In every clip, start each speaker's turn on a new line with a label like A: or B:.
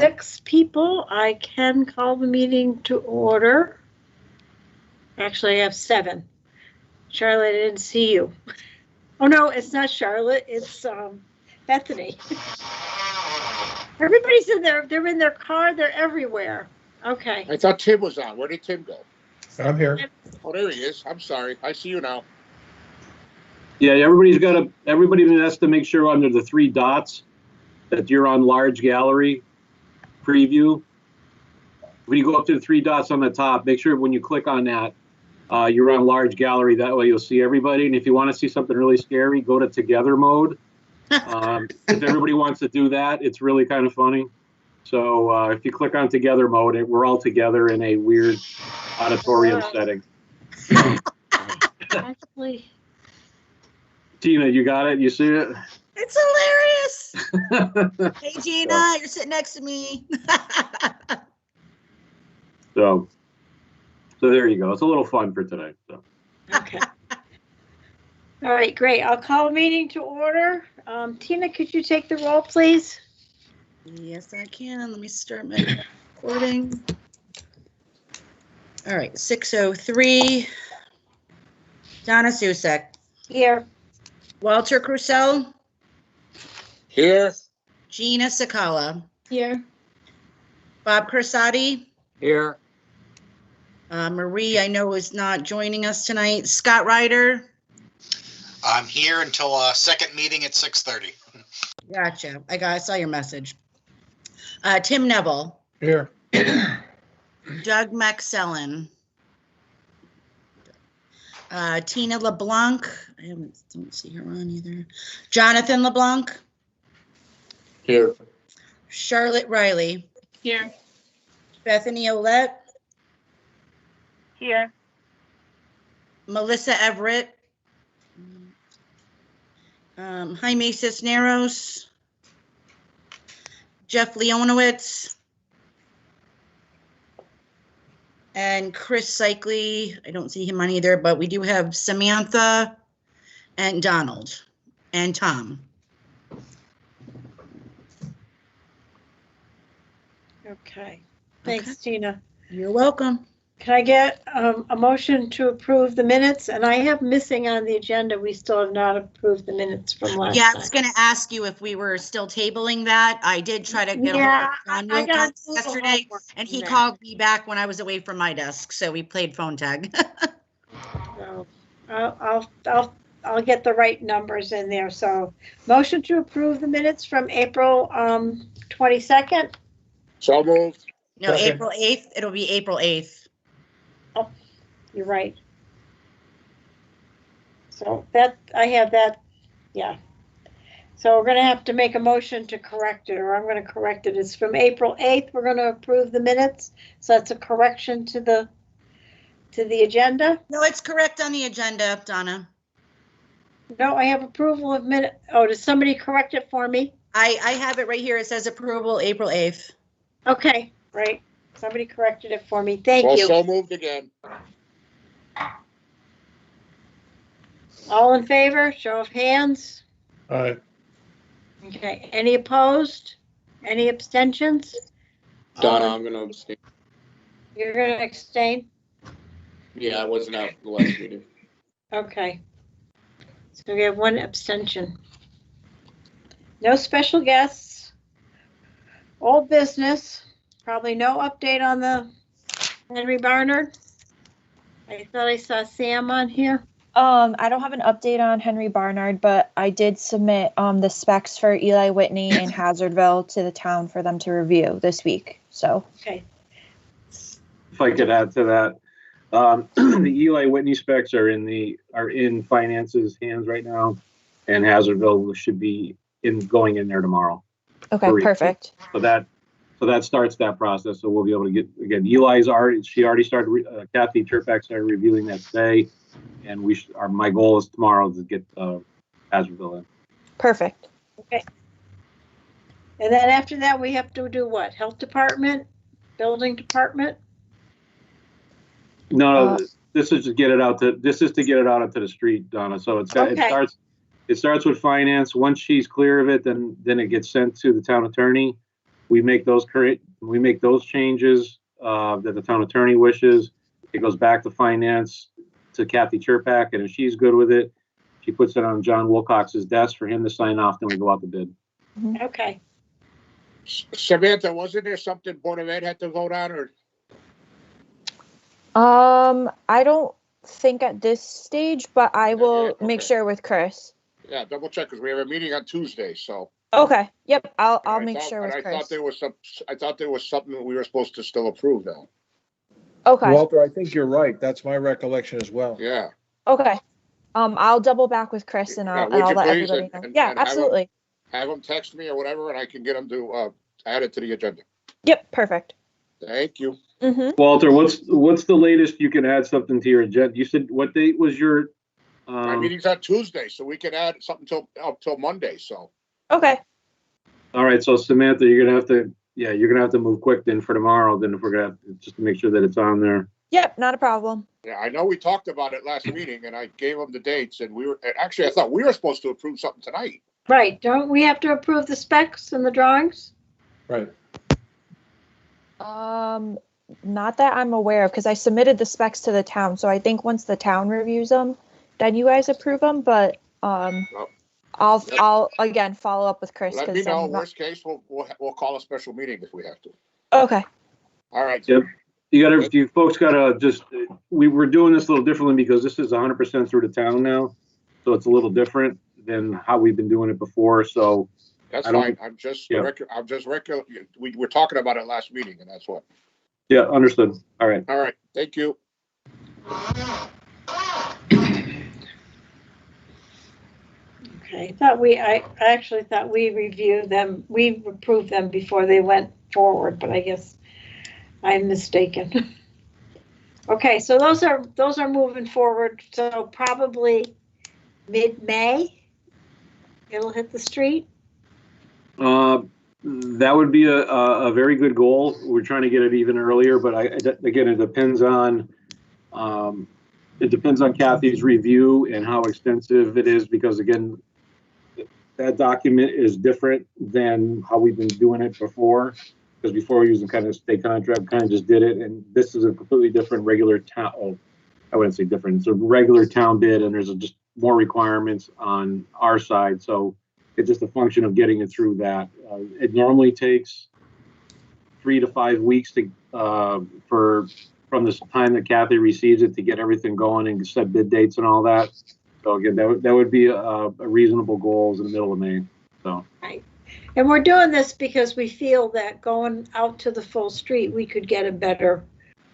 A: 6 people. I can call the meeting to order. Actually, I have 7. Charlotte, I didn't see you. Oh, no, it's not Charlotte. It's Bethany. Everybody's in there. They're in their car. They're everywhere. Okay.
B: I thought Tim was on. Where did Tim go?
C: I'm here.
B: Oh, there he is. I'm sorry. I see you now.
D: Yeah, everybody has to make sure under the 3 dots that you're on large gallery preview. When you go up to the 3 dots on the top, make sure when you click on that, you're on large gallery. That way you'll see everybody. And if you want to see something really scary, go to together mode. If everybody wants to do that, it's really kind of funny. So if you click on together mode, we're all together in a weird auditorium setting.
A: Actually,
D: Tina, you got it? You see it?
E: It's hilarious. Hey, Gina, you're sitting next to me.
D: So there you go. It's a little fun for today. So.
A: okay. All right, great. I'll call a meeting to order. Tina, could you take the roll, please?
E: Yes, I can. Let me start my recording. All right, 6:03. Donna Susek.
A: Here.
E: Walter Crucell.
B: Here.
E: Gina Sakala.
A: Here.
E: Bob Corsati.
B: Here.
E: Marie, I know, is not joining us tonight. Scott Ryder.
F: I'm here until second meeting at 6:30.
E: Gotcha. I saw your message. Tim Neville.
C: Here.
E: Doug Maxellen. Tina LeBlanc. I don't see her on either. Jonathan LeBlanc.
B: Here.
E: Charlotte Riley.
A: Here.
E: Bethany Olette.
A: Here.
E: Melissa Everett. Jaime Cisneros. Jeff Leonowitz. And Chris Cycli. I don't see him on either, but we do have Samantha and Donald and Tom.
A: Okay. Thanks, Tina.
E: You're welcome.
A: Can I get a motion to approve the minutes? And I have missing on the agenda, we still have not approved the minutes from last
E: Yeah, I
A: time.
E: was going to ask you if we were still tabling that. I did try to get
A: Yeah,
E: a hold
A: I
E: of
A: got
E: John yesterday, and he called me back when I was away from my desk, so we played phone tag.
A: So I'll get the right numbers in there. So motion to approve the minutes from April 22nd.
B: So moved.
E: No,
C: Second.
E: April 8th. It'll be April 8th.
A: You're right. So that, I have that, yeah. So we're gonna have to make a motion to correct it, or I'm gonna correct it. It's from April 8th. We're gonna approve the minutes. So that's a correction to the agenda.
E: No, it's correct on the agenda, Donna.
A: No, I have approval of minute. Oh, does somebody correct it for me?
E: I have it right here. It says approval April 8th.
A: Okay, right. Somebody corrected it for me. Thank
B: Well,
A: you.
B: so moved again.
A: All in favor, show of hands.
C: All right.
A: Okay, any opposed? Any abstentions?
B: Donna, I'm going to abstain.
A: You're gonna abstain?
B: Yeah, I wasn't out the last meeting.
A: Okay. So we have 1 abstention. No special guests. Old business. Probably no update on the Henry Barnard. I thought I saw Sam on here.
G: I don't have an update on Henry Barnard, but I did submit the specs for Eli Whitney and Hazardville to the town for them to review this week. So
A: Okay.
D: If I could add to that, the Eli Whitney specs are in finance's hands right now, and Hazardville should be going in there tomorrow.
G: okay, perfect.
D: So that starts that process. So we'll be able to get, again, she already started, Kathy Turpak started reviewing that today. And my goal is tomorrow to get Hazardville in.
G: Perfect.
A: Okay. And then after that, we have to do what? Health department, building department?
D: No, this is to get it out onto the street, Donna. So
A: Okay.
D: it starts with finance. Once she's clear of it, then it gets sent to the town attorney. we make those changes that the town attorney wishes. It goes back to finance to Kathy Chirpak, and if she's good with it, she puts it on John Wilcox's desk for him to sign off, then we go out to bid.
A: Okay.
B: Samantha, wasn't there something Board of Ed had to vote on, or?
G: I don't think at this stage, but I will
B: okay.
G: make sure with Chris.
B: Yeah, double check, because we have a meeting on Tuesday, so.
G: Okay. Yep. I'll
B: I
G: make
B: thought-
G: sure
B: and
G: with
B: I thought
G: Chris.
B: there was something that we were supposed to still approve though.
G: Okay.
C: Walter, I think you're right. That's my recollection as well.
B: Yeah.
G: Okay. I'll double back with Chris and
B: Yeah,
G: I'll,
B: would
G: and I'll
B: you
G: let
B: please?
G: everybody know.
B: And
G: Yeah,
B: have him-
G: absolutely.
B: Have them text me or whatever, and I can get them to, add it to the agenda.
G: Yep. Perfect.
B: Thank you.
G: Mm-hmm.
D: Walter, what's the latest you can add something to your agenda? You said, what date was your,
B: My meeting's on Tuesday, so we can add something till Monday, so.
G: Okay.
D: all right, so Samantha, you're gonna have to move quick then for tomorrow, then if we're gonna, just to make sure that it's on there.
G: Yep. Not a problem.
B: Yeah, I know we talked about it last meeting, and I gave them the dates, and actually, I thought we were supposed to approve something tonight.
A: Right. Don't we have to approve the specs and the drawings?
C: Right.
G: Not that I'm aware of, because I submitted the specs to the town. So I think once the town reviews them, then you guys approve them. But I'll again follow up with Chris.
B: Let
G: 'cause
B: me know,
G: I'm not-
B: worst case, we'll call a special meeting if we have to.
G: Okay.
B: All right.
D: Yep. You folks gotta just, we were doing this a little differently because this is 100% through the town now. So it's a little different than how we've been doing it before, so.
B: That's
D: I don't-
B: fine. I'm just,
D: Yeah.
B: we were talking about it last meeting, and that's what.
D: Yeah, understood. All right.
B: All right, thank you.
A: Okay. I actually thought we reviewed them, we approved them before they went forward, but I guess I'm mistaken. Okay, so those are moving forward. So probably mid-May, it'll hit the street.
D: That would be a very good goal. We're trying to get it even earlier, but again, it depends on Kathy's review and how extensive it is, because again, that document is different than how we've been doing it before. Because before we were using kind of state contract, kind of just did it, and this is a completely different regular town. Oh, I wouldn't say different. It's a regular town bid, and there's just more requirements on our side. So it's just a function of getting it through that. It normally takes 3 to 5 weeks from the time that Kathy receives it to get everything going and set bid dates and all that. So again, that would be a reasonable goal in the middle of May. So.
A: Right. And we're doing this because we feel that going out to the full street, we could get a better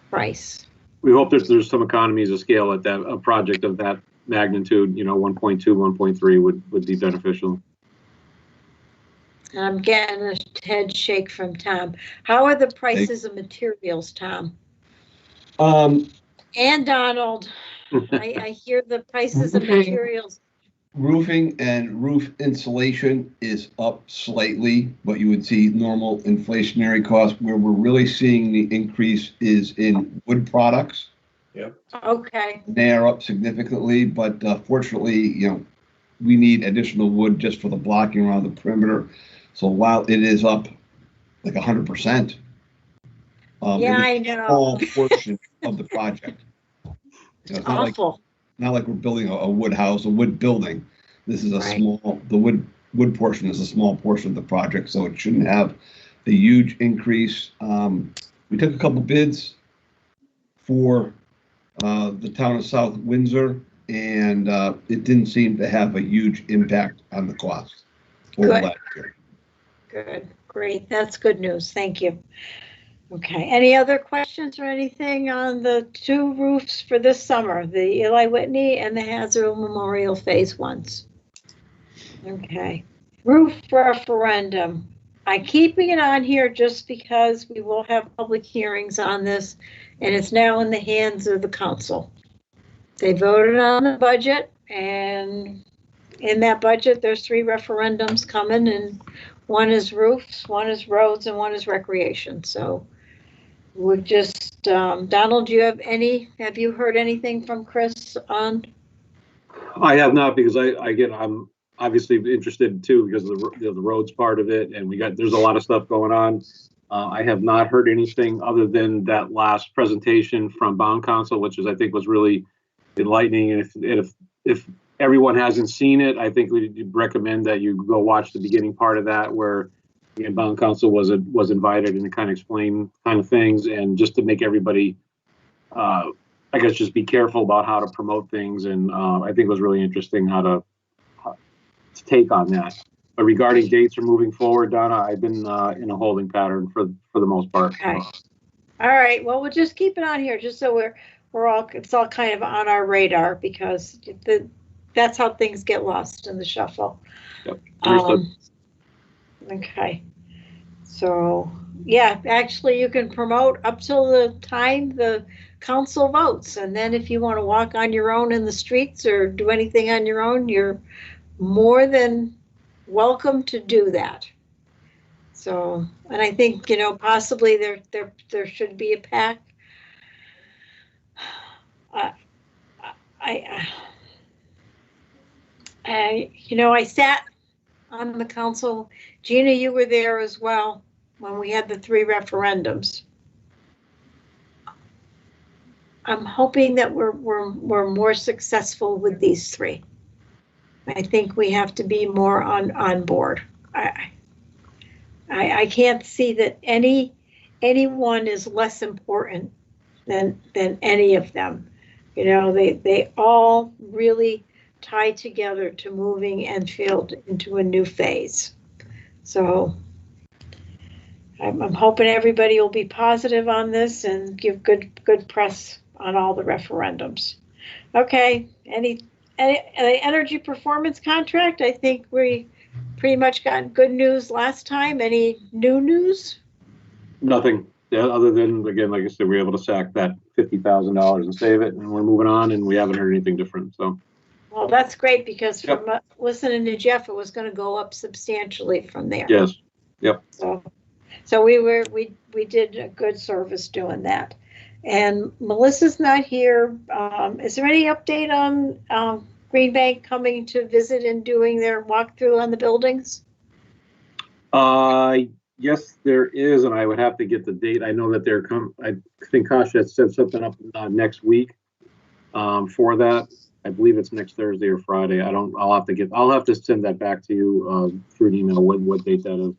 A: price.
D: We hope that there's some economies of scale at a project of that magnitude, 1.2, 1.3 would be beneficial.
A: And I'm getting a head shake from Tom. How are the prices of materials, Tom? And Donald? I hear the prices of materials.
H: Roofing and roof insulation is up slightly, but you would see normal inflationary costs. Where we're really seeing the increase is in wood products.
A: Okay,
H: They are up significantly, but fortunately, we need additional wood just for the blocking around the perimeter. So while it is up like 100%,
A: yeah, I
H: it's a
A: know.
H: small portion of the project. It's not like
A: Awful.
H: we're building a wood house, a wood building. This is a
A: Right.
H: the wood portion is a small portion of the project, so it shouldn't have a huge increase. We took a couple bids for the town of South Windsor, and it didn't seem to have a huge impact on the cost over
A: Good.
H: last year.
A: Good, great. That's good news. Thank you. Okay, any other questions or anything on the 2 roofs for this summer, the Eli Whitney and the Hazard Memorial Phase 1s? Okay, roof referendum. I'm keeping it on here just because we will have public hearings on this, and it's now in the hands of the council. They voted on the budget, and in that budget, there's 3 referendums coming, and one is roofs, one is roads, and one is recreation. So we're just, Donald, have you heard anything from Chris on?
D: I have not, because I'm obviously interested too because of the roads part of it, and there's a lot of stuff going on. I have not heard anything other than that last presentation from Bond Council, which I think was really enlightening. And if everyone hasn't seen it, I think we recommend that you go watch the beginning part of that, where the Bond Council was invited and to kind of explain kind of things, and just to make everybody, I guess, just be careful about how to promote things. And I think it was really interesting how to take on that. But regarding dates for moving forward, Donna, I've been in a holding pattern for the most part.
A: Okay. All right. Well, we'll just keep it on here, just so it's all kind of on our radar, because that's how things get lost in the shuffle.
D: Yep.
A: Okay. So, yeah, actually, you can promote up till the time the council votes, and then if you want to walk on your own in the streets or do anything on your own, you're more than welcome to do that. So, and I think, possibly there should be a pack. I sat on the council. Gina, you were there as well when we had the 3 referendums. I'm hoping that we're more successful with these 3. I think we have to be more on board. I can't see that anyone is less important than any of them. They all really tie together to moving Enfield into a new phase. So I'm hoping everybody will be positive on this and give good press on all the referendums. Okay, any energy performance contract? I think we pretty much got good news last time. Any new news?
D: Nothing. Yeah, other than, again, like I said, we were able to sack that $50,000 and save it, and we're moving on, and we haven't heard anything different. So.
A: Well, that's great, because
D: Yep.
A: from listening to Jeff, it was going to go up substantially from there.
D: Yes. Yep.
A: So we did a good service doing that. And Melissa's not here. Is there any update on Green Bank coming to visit and doing their walkthrough on the buildings?
D: Yes, there is, and I would have to get the date. I know that I think Kasha had set something up next week for that. I believe it's next Thursday or Friday. I'll have to send that back to you through an email what date that is.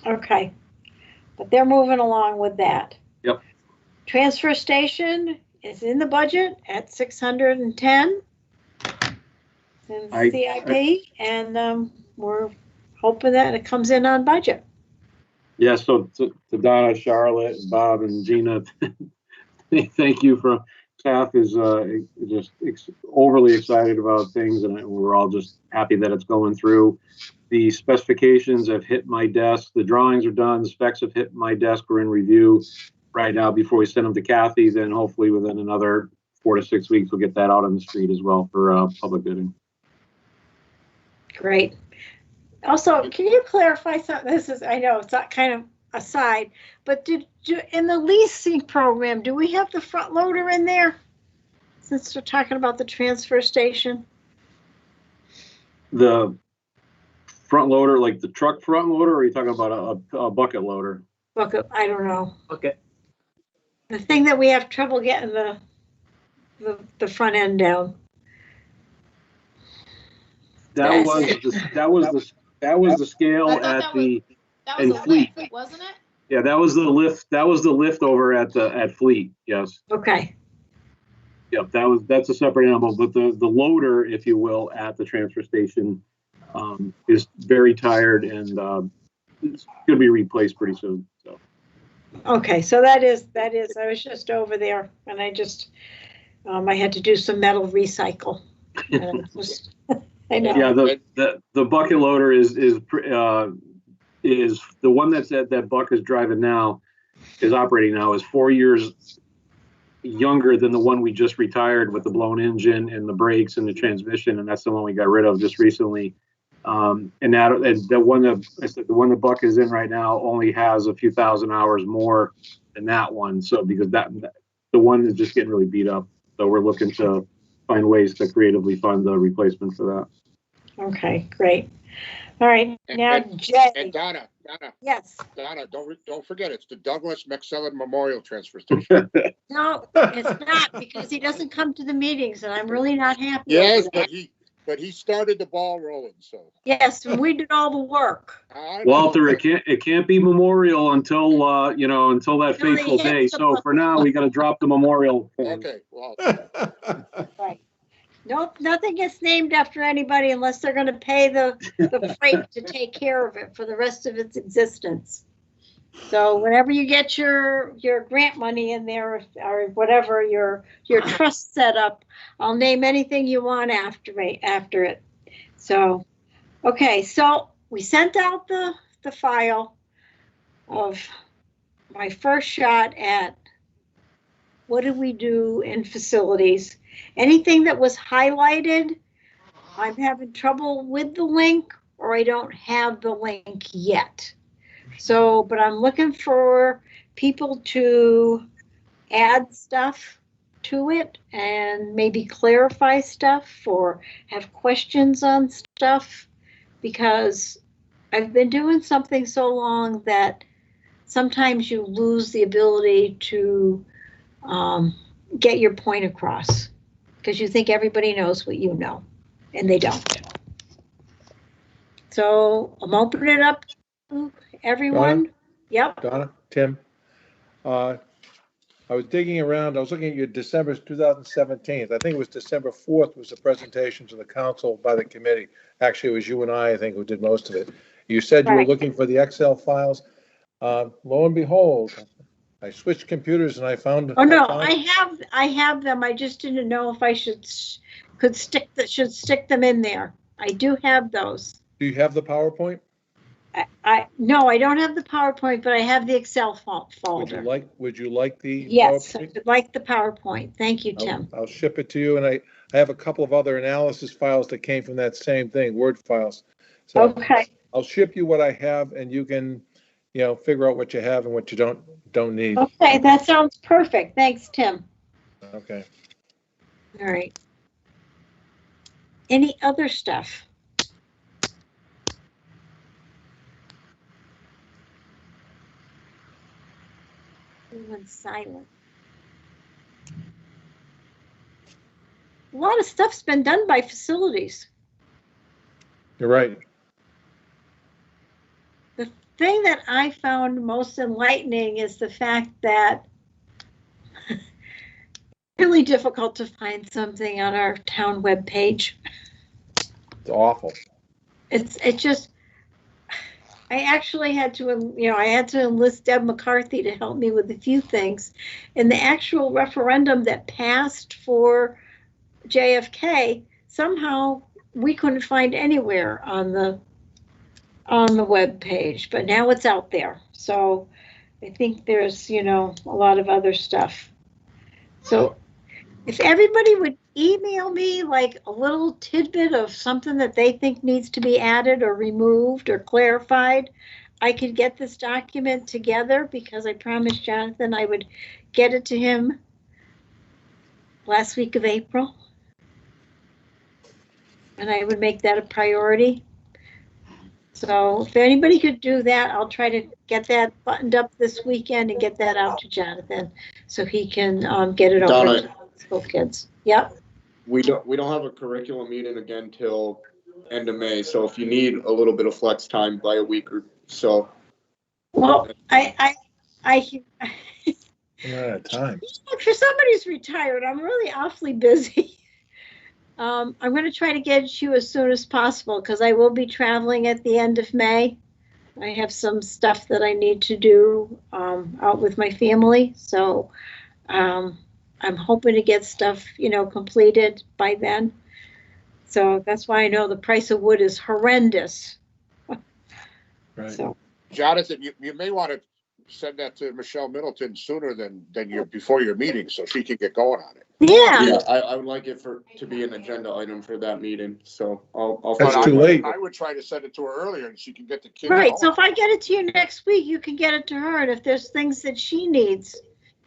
A: Okay, but they're moving along with that.
D: Yep.
A: Transfer station is in the budget at 610 in CIP, and we're hoping that it comes in on budget.
D: Yeah, so to Donna, Charlotte, Bob, and Gina, thank you. Staff is just overly excited about things, and we're all just happy that it's going through. The specifications have hit my desk. The drawings are done. The specs have hit my desk. We're in review right now before we send them to Kathy. Then hopefully within another 4 to 6 weeks, we'll get that out on the street as well for public bidding.
A: Great. Also, can you clarify something? I know it's not kind of aside, but in the leasing program, do we have the front loader in there? Since we're talking about the transfer station.
D: The front loader, like the truck front loader, or are you talking about a bucket loader?
A: Bucket, I don't know.
D: Okay.
A: The thing that we have trouble getting the front end down.
D: That was the scale at the in Fleet,
I: wasn't it?
D: Yeah, that was the lift. That was the lift over at Fleet. Yes.
A: Okay.
D: Yep. That's a separate animal, but the loader, if you will, at the transfer station is very tired and it's going to be replaced pretty soon. So.
A: Okay, so that is. I was just over there, and I just I had to do some metal recycle. I know.
D: Yeah, the bucket loader is the one that Buck is driving now, is operating now, is 4 years younger than the one we just retired with the blown engine and the brakes and the transmission, and that's the one we got rid of just recently. And the one that Buck is in right now only has a few thousand hours more than that one. So because the one is just getting really beat up, so we're looking to find ways to creatively fund the replacement for that.
A: Okay, great. All right,
B: And-
A: now
B: And
A: Jay,
B: Donna,
A: yes.
B: don't forget, it's the Douglas McSellen Memorial Transfer Station.
A: No, it's not, because he doesn't come to the meetings, and I'm really not happy over
B: Yes,
A: that.
B: but he started the ball rolling, so.
A: Yes, we did all the work.
B: I know.
D: Walter, it can't be memorial until, until that
A: Until he
D: fateful
A: hits
D: day.
A: the
D: So
A: button.
D: for now, we gotta drop the memorial.
B: Okay, well,
A: Right. Nope, nothing gets named after anybody unless they're gonna pay the freight to take care of it for the rest of its existence. So whenever you get your grant money in there, or whatever, your trust set up, I'll name anything you want after it. So, okay, so we sent out the file of my first shot at what did we do in facilities. Anything that was highlighted, I'm having trouble with the link, or I don't have the link yet. So, but I'm looking for people to add stuff to it and maybe clarify stuff or have questions on stuff, because I've been doing something so long that sometimes you lose the ability to get your point across, because you think everybody knows what you know, and they don't. So I'm opening it up to everyone. Yep.
C: Donna, Tim, I was digging around, I was looking at your December 2017. I think it was December 4th was the presentation to the council by the committee. Actually, it was you and I think, who did most of it. You said you were
A: Right.
C: looking for the Excel files. Lo and behold, I switched computers and I found.
A: Oh, no,
C: I found-
A: I have them. I just didn't know if I should stick them in there. I do have those.
C: Do you have the PowerPoint?
A: No, I don't have the PowerPoint, but I have the Excel folder.
C: Would you like the
A: Yes, I
C: PowerPoint?
A: would like the PowerPoint. Thank you, Tim.
C: I'll ship it to you, and I have a couple of other analysis files that came from that same thing, Word files. So
A: Okay,
C: I'll ship you what I have, and you can, figure out what you have and what you don't need.
A: okay, that sounds perfect. Thanks, Tim.
C: Okay.
A: All right. Any other stuff? Everyone's silent. A lot of stuff's been done by facilities.
C: You're right.
A: The thing that I found most enlightening is the fact that it's really difficult to find something on our town webpage.
C: It's awful.
A: It just, I actually had to, I had to enlist Deb McCarthy to help me with a few things. And the actual referendum that passed for JFK, somehow we couldn't find anywhere on the web page, but now it's out there. So I think there's, a lot of other stuff. So if everybody would email me like a little tidbit of something that they think needs to be added or removed or clarified, I could get this document together, because I promised Jonathan I would get it to him last week of April. And I would make that a priority. So if anybody could do that, I'll try to get that buttoned up this weekend and get that out to Jonathan so he can get it over
I: Donna.
A: to the school kids. Yep.
I: We don't have a curriculum meeting again till end of May, so if you need a little bit of flex time by a week or so.
A: Well, I
C: I'm out of time.
A: for somebody who's retired, I'm really awfully busy. I'm going to try to get it to you as soon as possible, because I will be traveling at the end of May. I have some stuff that I need to do out with my family, so I'm hoping to get stuff, completed by then. So that's why I know the price of wood is horrendous.
C: Right.
A: So,
B: Jonathan, you may want to send that to Michelle Middleton sooner than before your meeting, so she can get going on it.
A: yeah.
I: Yeah, I would like it to be an agenda item for that meeting, so I'll
C: That's
I: find
C: too
I: out.
C: late.
B: I would try to send it to her earlier, and she can get the kids.
A: Right,
B: going.
A: so if I get it to you next week, you can get it to her, and if there's things that she needs,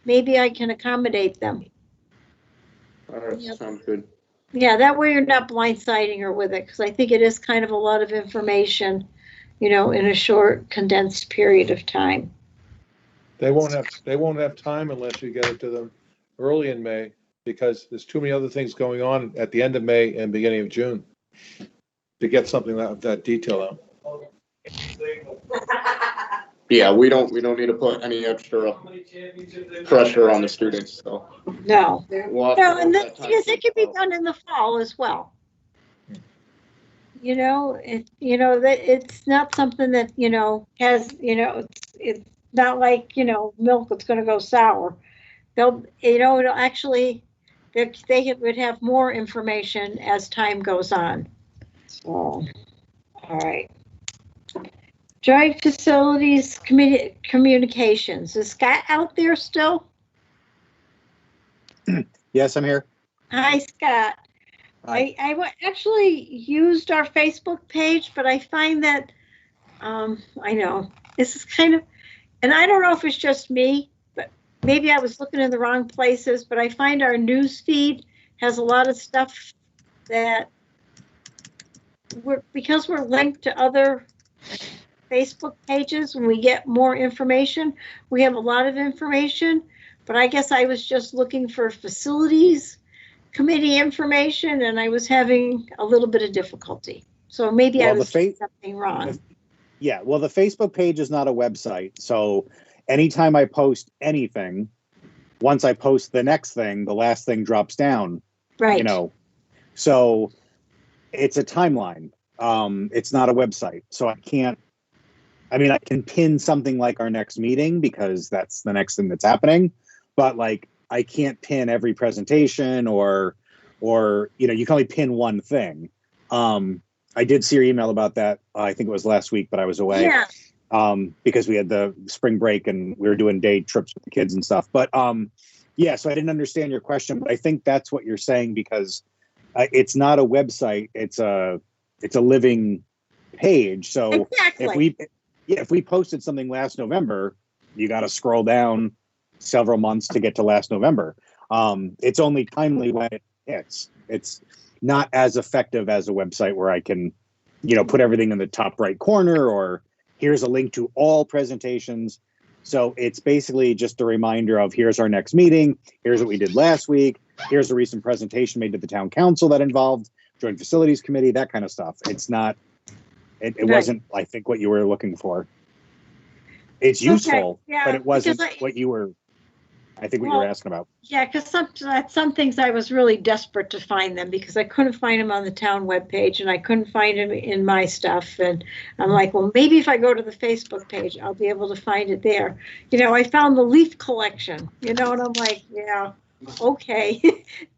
A: maybe I can accommodate them.
I: All right,
A: Yep.
I: sounds good.
A: Yeah, that way you're not blindsiding her with it, because I think it is kind of a lot of information, in a short condensed period of time.
C: They won't have time unless you get it to them early in May, because there's too many other things going on at the end of May and beginning of June to get something that detail out.
I: Yeah, we don't need to put any extra pressure on the students, so.
A: No.
I: We'll have
A: No,
I: to
A: and the
I: work that
A: thing is, it could be
I: out.
A: done in the fall as well. That it's not something that, has, it's not like, milk that's gonna go sour. They'll, it'll actually, they would have more information as time goes on. So, all right. Joint Facilities Communications, is Scott out there still?
J: Yes, I'm here.
A: Hi, Scott.
J: Hi.
A: I actually used our Facebook page, but I find that, I know, this is kind of, and I don't know if it's just me, but maybe I was looking in the wrong places, but I find our news feed has a lot of stuff that because we're linked to other Facebook pages, when we get more information, we have a lot of information, but I guess I was just looking for facilities committee information, and I was having a little bit of difficulty. So maybe I was doing something wrong.
J: Yeah, well, the Facebook page is not a website. So anytime I post anything, once I post the next thing, the last thing drops down.
A: Right.
J: So it's a timeline. It's not a website. So I can pin something like our next meeting because that's the next thing that's happening. But like, I can't pin every presentation or you can only pin one thing. I did see your email about that. I think it was last week, but I was away.
A: Yeah.
J: Because we had the spring break and we were doing day trips with the kids and stuff. But yeah, so I didn't understand your question, but I think that's what you're saying because it's not a website. It's a living page. So
A: exactly.
J: if we posted something last November, you got to scroll down several months to get to last November. It's only timely when it hits. It's not as effective as a website where I can, put everything in the top right corner or here's a link to all presentations. So it's basically just a reminder of here's our next meeting. Here's what we did last week. Here's a recent presentation made to the town council that involved Joint Facilities Committee, that kind of stuff. It's not, it right. wasn't, I think, what you were looking for. It's useful,
A: yeah,
J: but it wasn't what you were, I think what you were asking about.
A: Yeah, because some things I was really desperate to find them because I couldn't find them on the town webpage and I couldn't find them in my stuff. And I'm like, well, maybe if I go to the Facebook page, I'll be able to find it there. I found the leaf collection, and I'm like, yeah, okay.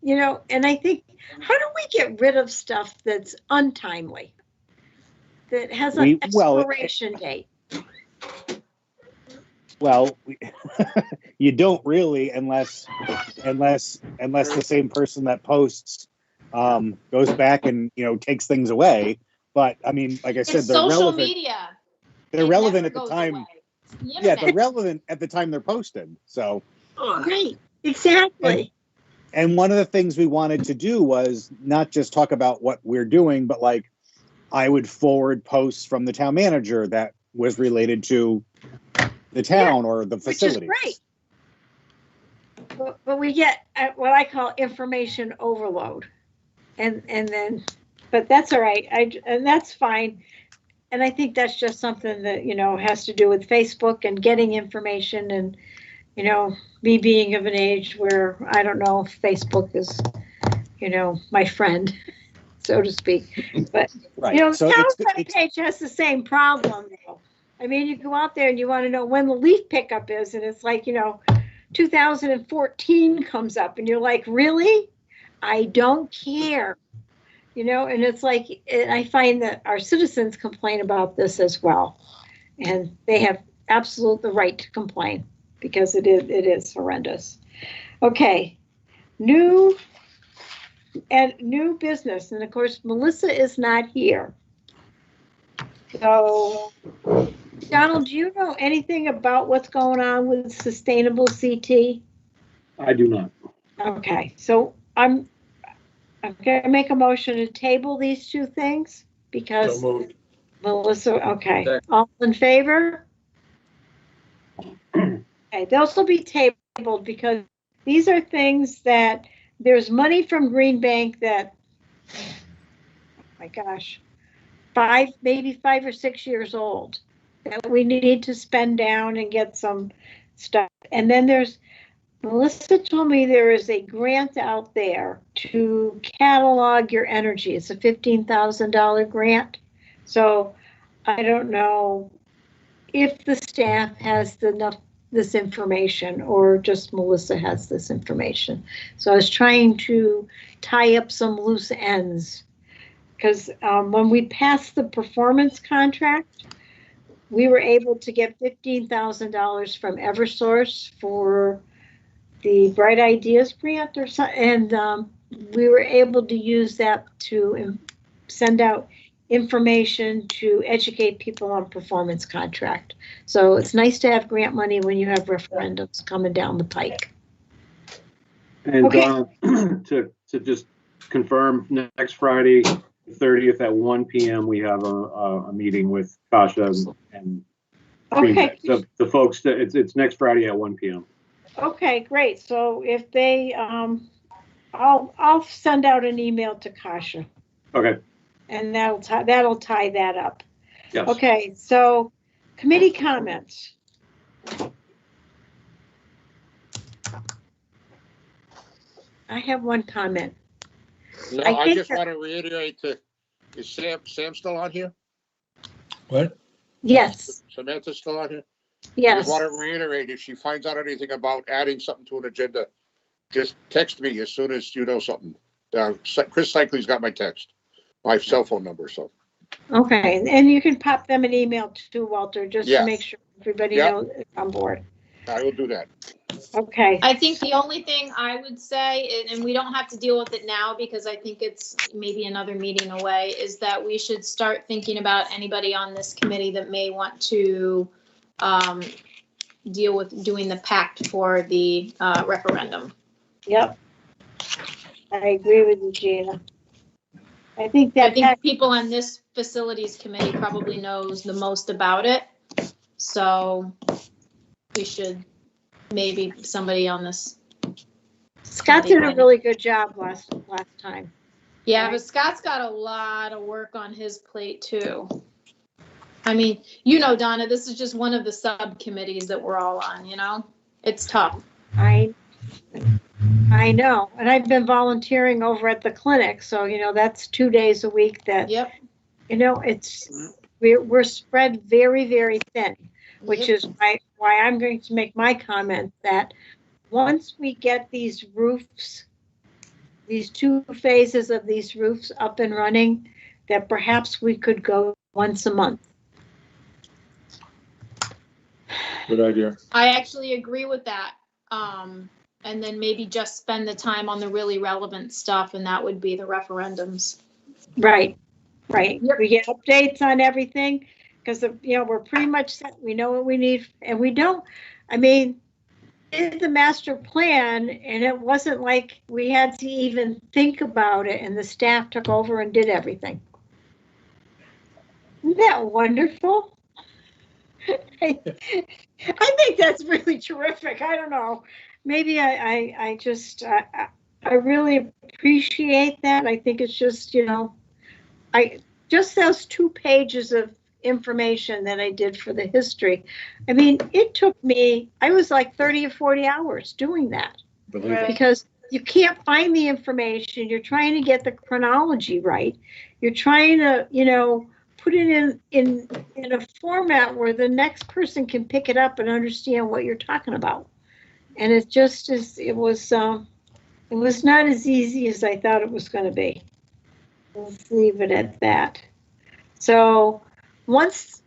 A: And I think, how do we get rid of stuff that's untimely? That has an expiration date?
J: Well, you don't really, unless the same person that posts goes back and takes things away. But I mean, like I said, they're
K: social
J: relevant.
K: Media.
J: They're relevant at the time. Yeah, they're relevant at the time they're posted. So
A: right, exactly.
J: And one of the things we wanted to do was not just talk about what we're doing, but like I would forward posts from the town manager that was related to the town or the facilities.
A: Which is great. But we get what I call information overload. And then, but that's all right. And that's fine. And I think that's just something that, has to do with Facebook and getting information and, me being of an age where I don't know if Facebook is, my friend, so to speak. But,
J: right.
A: The town webpage has the same problem though. I mean, you go out there and you want to know when the leaf pickup is, and it's like, 2014 comes up, and you're like, really? I don't care. And it's like, I find that our citizens complain about this as well. And they have absolute the right to complain because it is horrendous. Okay, new business. And of course, Melissa is not here. So, Donald, do you know anything about what's going on with Sustainable CT?
D: I do not.
A: Okay, so I'm gonna make a motion to table these two things
C: So
A: because
C: moved.
A: Melissa, okay,
I: Second.
A: all in favor? Okay, those will be tabled because these are things that, there's money from Green Bank that, oh my gosh, maybe 5 or 6 years old, that we need to spend down and get some stuff. And then Melissa told me there is a grant out there to catalog your energy. It's a $15,000 grant. So I don't know if the staff has this information or just Melissa has this information. So I was trying to tie up some loose ends because when we passed the performance contract, we were able to get $15,000 from Eversource for the Bright Ideas grant or something, and we were able to use that to send out information to educate people on performance contract. So it's nice to have grant money when you have referendums coming down the pike.
D: And
A: Okay.
D: to just confirm, next Friday, 30th at 1 p.m., we have a meeting with Kasha and Green
A: Okay.
D: Bank. So the folks, it's next Friday at 1 p.m.
A: Okay, great. So if they, I'll send out an email to Kasha
D: Okay,
A: and that'll tie that up.
D: yes.
A: Okay, so committee comments. I have one comment.
B: No,
A: I
B: I
A: think
B: just
A: that-
B: want to reiterate is Sam still on here?
C: What?
A: Yes,
B: Samantha's still on here? I
A: yes.
B: just want to reiterate, if she finds out anything about adding something to an agenda, just text me as soon as you know something. Chris Cycley's got my text, my cell phone number, so.
A: Okay, and you can pop them an email too, Walter, just to
B: Yes.
A: make sure everybody
B: Yep.
A: knows it's on board.
B: I will do that.
A: Okay,
K: I think the only thing I would say, and we don't have to deal with it now because I think it's maybe another meeting away, is that we should start thinking about anybody on this committee that may want to deal with doing the pact for the referendum.
A: yep. I agree with you, Gina. I think
K: I
A: that,
K: think people on this facilities committee probably knows the most about it. So we should, maybe somebody on this.
A: Scott did a really good job last time.
K: Yeah,
A: Right.
K: but Scott's got a lot of work on his plate too. I mean, you know, Donna, this is just one of the subcommittees that we're all on, you know? It's tough.
A: I know, and I've been volunteering over at the clinic, so that's 2 days a week that,
K: Yep.
A: we're spread very, very thin, which
K: Yep.
A: is why I'm going to make my comment that once we get these roofs, these 2 phases of these roofs up and running, that perhaps we could go once a month.
C: Good idea.
K: I actually agree with that. And then maybe just spend the time on the really relevant stuff, and that would be the referendums.
A: Right, right.
K: Yep.
A: We get updates on everything because we're pretty much set. We know what we need, and we don't. I mean, did the master plan, and it wasn't like we had to even think about it, and the staff took over and did everything. Isn't that wonderful? I think that's really terrific. I don't know. Maybe I just I really appreciate that. I think it's just just those 2 pages of information that I did for the history. I mean, it took me, I was like 30 or 40 hours doing that
C: Believe it.
A: because you can't find the information. You're trying to get the chronology right. You're trying to, put it in a format where the next person can pick it up and understand what you're talking about. And it just is, it was not as easy as I thought it was going to be. Let's leave it at that. So once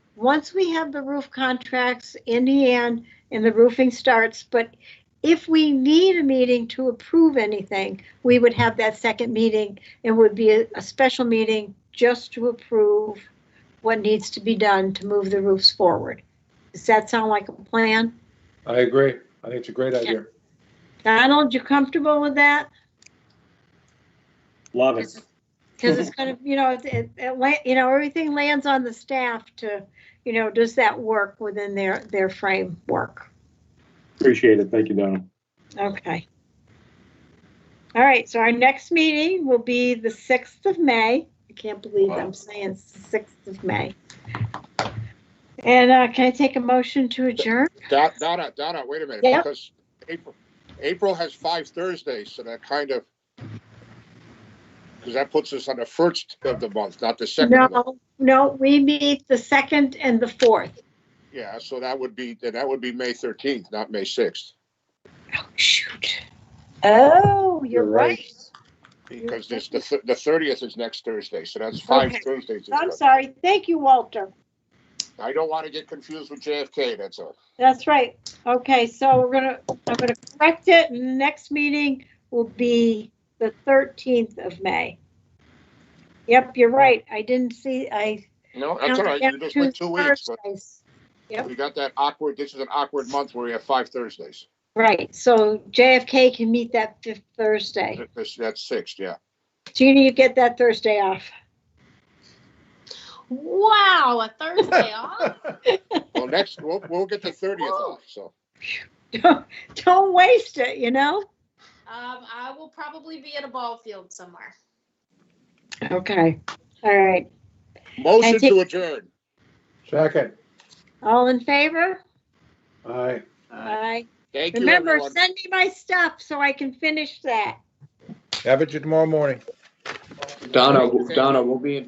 A: we have the roof contracts in hand and the roofing starts, but if we need a meeting to approve anything, we would have that second meeting. It would be a special meeting just to approve what needs to be done to move the roofs forward. Does that sound like a plan?
C: I agree. I think it's a great idea.
A: Donald, you comfortable with that?
J: Love it.
A: Because it's gonna, everything lands on the staff to, does that work within their framework?
D: Appreciate it. Thank you, Donna.
A: Okay. All right, so our next meeting will be the 6th of May. I can't believe I'm saying it's the 6th of May. And can I take a motion to adjourn?
B: Donna, wait a minute,
A: Yeah.
B: because April has 5 Thursdays, so that kind of, because that puts us on the first of the month, not the second. of the month.
A: No, we meet the 2nd and the 4th.
B: Yeah, so that would be May 13th, not May 6th,
A: Oh, shoot. Oh, you're
D: You're right.
A: right.
B: because this, the 30th is next Thursday, so that's 5
A: Okay.
B: Thursdays.
A: I'm sorry. Thank you, Walter.
B: I don't want to get confused with JFK, that's all.
A: That's right. Okay, so I'm gonna correct it. And the next meeting will be the 13th of May. Yep, you're right. I didn't see,
B: No, that's all right, you just went 2 weeks, but
A: Thursdays. Yep.
B: we got that awkward, this is an awkward month where we have 5 Thursdays.
A: Right, so JFK can meet that 5th Thursday.
B: That's 6, yeah.
A: Gina, you get that Thursday off.
K: Wow, a Thursday off?
B: Well, we'll get the 30th off, so.
A: Don't waste it,
K: I will probably be at a ball field somewhere.
A: Okay, all right.
B: Motion
A: And take-
B: to adjourn.
C: Second.
A: All in favor?
C: Aye.
A: Aye.
B: Thank you,
A: Remember,
B: everyone.
A: send me my stuff so I can finish that.
C: Have it tomorrow morning.
I: Donna, we'll be in